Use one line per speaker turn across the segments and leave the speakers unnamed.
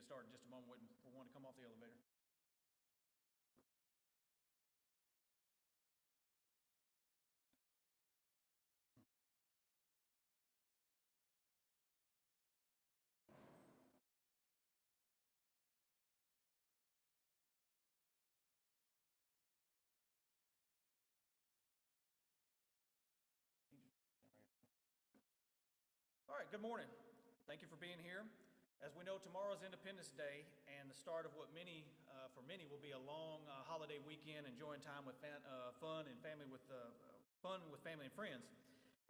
start in just a moment, waiting for one to come off the elevator. All right, good morning. Thank you for being here. As we know, tomorrow is Independence Day and the start of what for many will be a long holiday weekend, enjoying time with fun and family with family and friends.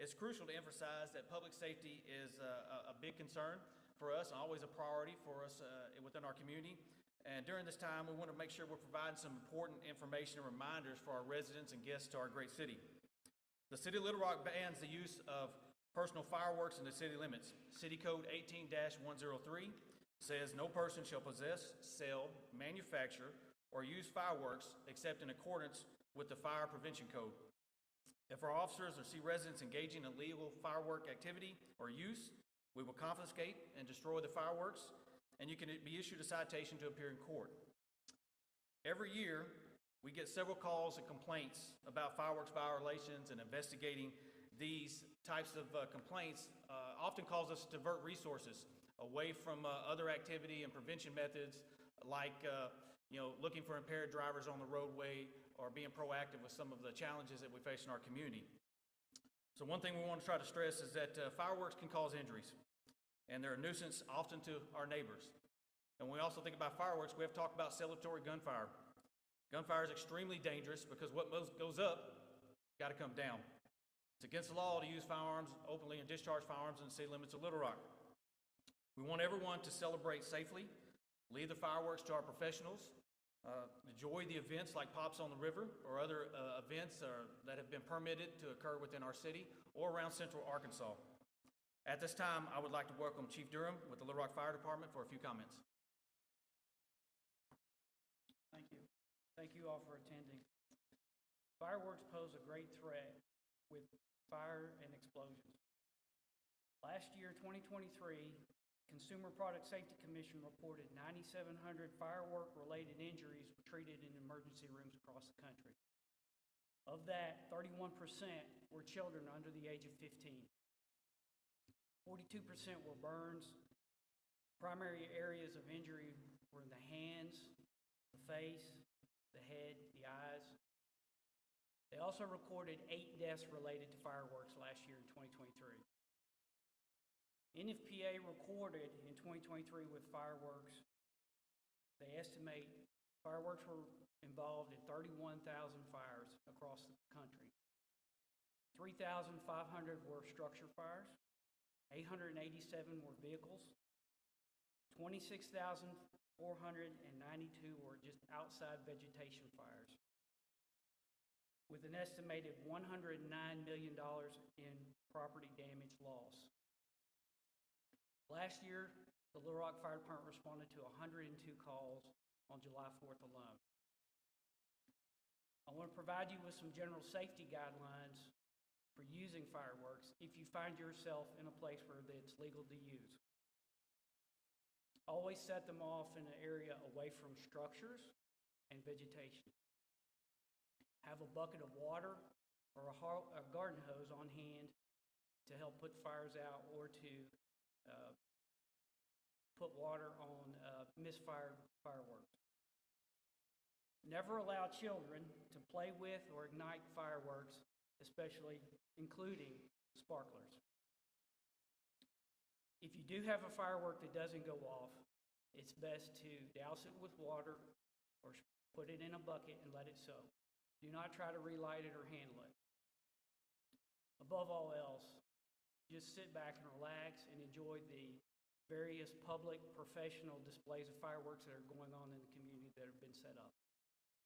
It's crucial to emphasize that public safety is a big concern for us and always a priority for us within our community. And during this time, we want to make sure we're providing some important information and reminders for our residents and guests to our great city. The City of Little Rock bans the use of personal fireworks in the city limits. City Code 18-103 says no person shall possess, sell, manufacture, or use fireworks except in accordance with the Fire Prevention Code. If our officers or see residents engaging in illegal firework activity or use, we will confiscate and destroy the fireworks, and you can be issued a citation to appear in court. Every year, we get several calls and complaints about fireworks violations, and investigating these types of complaints often cause us to divert resources away from other activity and prevention methods like looking for impaired drivers on the roadway or being proactive with some of the challenges that we face in our community. So one thing we want to try to stress is that fireworks can cause injuries, and they're a nuisance often to our neighbors. And when we also think about fireworks, we have to talk about celebratory gunfire. Gunfire is extremely dangerous because what goes up got to come down. It's against the law to use firearms openly and discharge firearms in the city limits of Little Rock. We want everyone to celebrate safely, leave the fireworks to our professionals, enjoy the events like Pops on the River or other events that have been permitted to occur within our city or around Central Arkansas. At this time, I would like to welcome Chief Durham with the Little Rock Fire Department for a few comments.
Thank you. Thank you all for attending. Fireworks pose a great threat with fire and explosions. Last year, 2023, Consumer Product Safety Commission reported 9,700 firework-related injuries were treated in emergency rooms across the country. Of that, 31% were children under the age of 15. 42% were burns. Primary areas of injury were in the hands, the face, the head, the eyes. They also recorded 8 deaths related to fireworks last year in 2023. NFPA recorded in 2023 with fireworks, they estimate fireworks were involved in 31,000 fires across the country. 3,500 were structure fires, 887 were vehicles, 26,492 were just outside vegetation fires, with an estimated $109 million in property damage loss. Last year, the Little Rock Fire Department responded to 102 calls on July 4th alone. I want to provide you with some general safety guidelines for using fireworks if you find yourself in a place where it's legal to use. Always set them off in an area away from structures and vegetation. Have a bucket of water or a garden hose on hand to help put fires out or to put water on misfired fireworks. Never allow children to play with or ignite fireworks, especially including sparklers. If you do have a firework that doesn't go off, it's best to douse it with water or put it in a bucket and let it soak. Do not try to relight it or handle it. Above all else, just sit back and relax and enjoy the various public, professional displays of fireworks that are going on in the community that have been set up.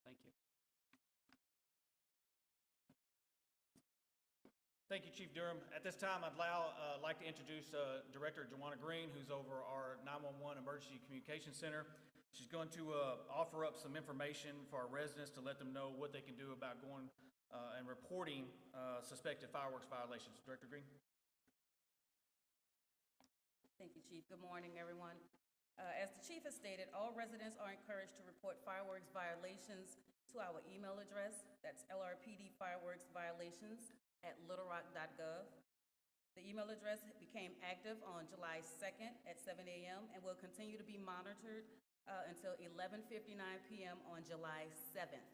Thank you.
Thank you, Chief Durham. At this time, I'd like to introduce Director Joanna Green, who's over our 911 Emergency Communication Center. She's going to offer up some information for our residents to let them know what they can do about going and reporting suspected fireworks violations. Director Green.
Thank you, Chief. Good morning, everyone. As the chief has stated, all residents are encouraged to report fireworks violations to our email address. That's lrpdfireworksviolations@littlerock.gov. The email address became active on July 2nd at 7 a.m. and will continue to be monitored until 11:59 p.m. on July 7th.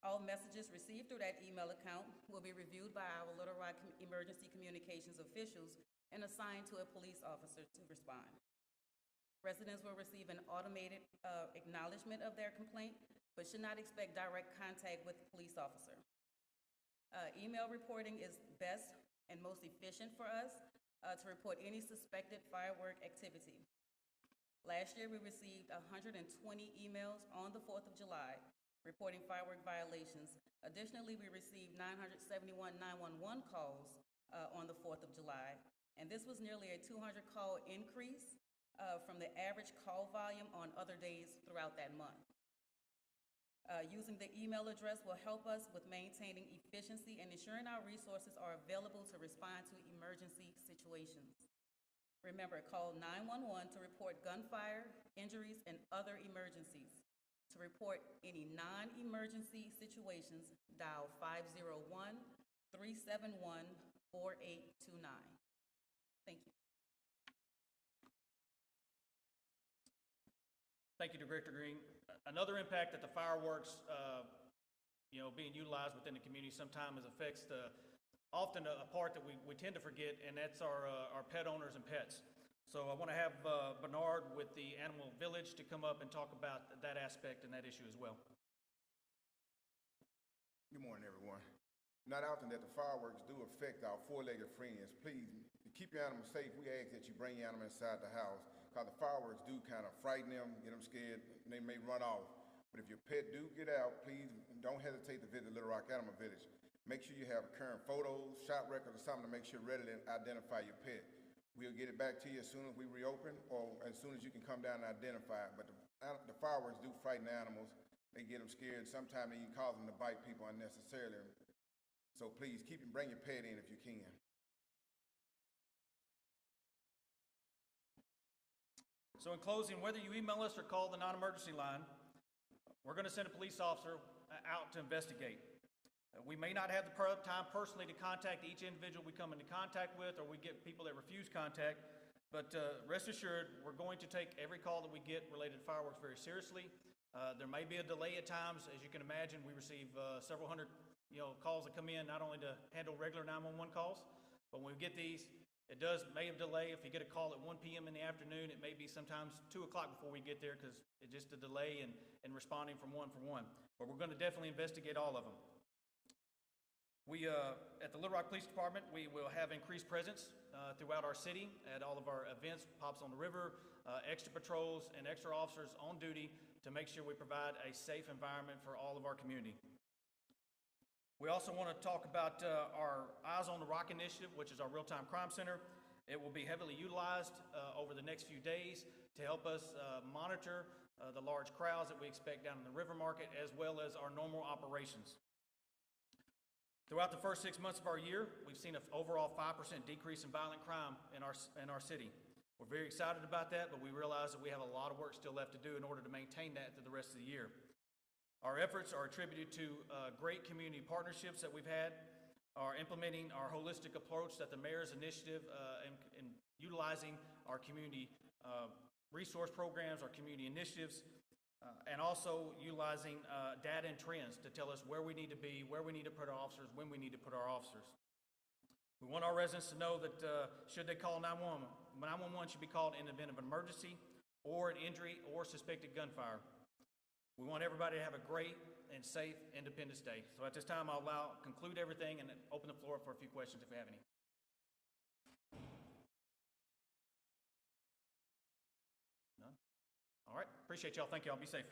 All messages received through that email account will be reviewed by our Little Rock Emergency Communications officials and assigned to a police officer to respond. Residents will receive an automated acknowledgement of their complaint, but should not expect direct contact with the police officer. Email reporting is best and most efficient for us to report any suspected firework activity. Last year, we received 120 emails on the 4th of July reporting firework violations. Additionally, we received 971 911 calls on the 4th of July, and this was nearly a 200 call increase from the average call volume on other days throughout that month. Using the email address will help us with maintaining efficiency and ensuring our resources are available to respond to emergency situations. Remember, call 911 to report gunfire, injuries, and other emergencies. To report any non-emergency situations, dial 501-371-4829. Thank you.
Thank you, Director Green. Another impact that the fireworks, being utilized within the community sometimes affects often a part that we tend to forget, and that's our pet owners and pets. So I want to have Bernard with the Animal Village to come up and talk about that aspect and that issue as well.
Good morning, everyone. Not often that the fireworks do affect our four-legged friends. Please, to keep your animals safe, we ask that you bring your animal inside the house, because the fireworks do kind of frighten them, get them scared, and they may run off. But if your pet do get out, please don't hesitate to visit Little Rock Animal Village. Make sure you have current photos, shot records, or something to make sure you're ready to identify your pet. We'll get it back to you as soon as we reopen, or as soon as you can come down and identify it. But the fireworks do frighten animals. They get them scared. Sometimes they can cause them to bite people unnecessarily. So please bring your pet in if you can.
So in closing, whether you email us or call the non-emergency line, we're going to send a police officer out to investigate. We may not have the time personally to contact each individual we come into contact with, or we get people that refuse contact, but rest assured, we're going to take every call that we get related to fireworks very seriously. There may be a delay at times. As you can imagine, we receive several hundred calls that come in, not only to handle regular 911 calls, but when we get these, it may have delay. If you get a call at 1 p.m. in the afternoon, it may be sometimes 2 o'clock before we get there, because it's just a delay in responding from one. But we're going to definitely investigate all of them. We, at the Little Rock Police Department, we will have increased presence throughout our city at all of our events, Pops on the River, extra patrols, and extra officers on duty to make sure we provide a safe environment for all of our community. We also want to talk about our Eyes on the Rock initiative, which is our real-time crime center. It will be heavily utilized over the next few days to help us monitor the large crowds that we expect down in the river market, as well as our normal operations. Throughout the first 6 months of our year, we've seen an overall 5% decrease in violent crime in our city. We're very excited about that, but we realize that we have a lot of work still left to do in order to maintain that through the rest of the year. Our efforts are attributed to great community partnerships that we've had, are implementing our holistic approach that the mayor's initiative in utilizing our community resource programs, our community initiatives, and also utilizing data and trends to tell us where we need to be, where we need to put our officers, when we need to put our officers. We want our residents to know that should they call 911, 911 should be called in the event of an emergency or an injury or suspected gunfire. We want everybody to have a great and safe Independence Day. So at this time, I'll conclude everything and open the floor for a few questions if we have any. None? All right. Appreciate y'all. Thank y'all. Be safe.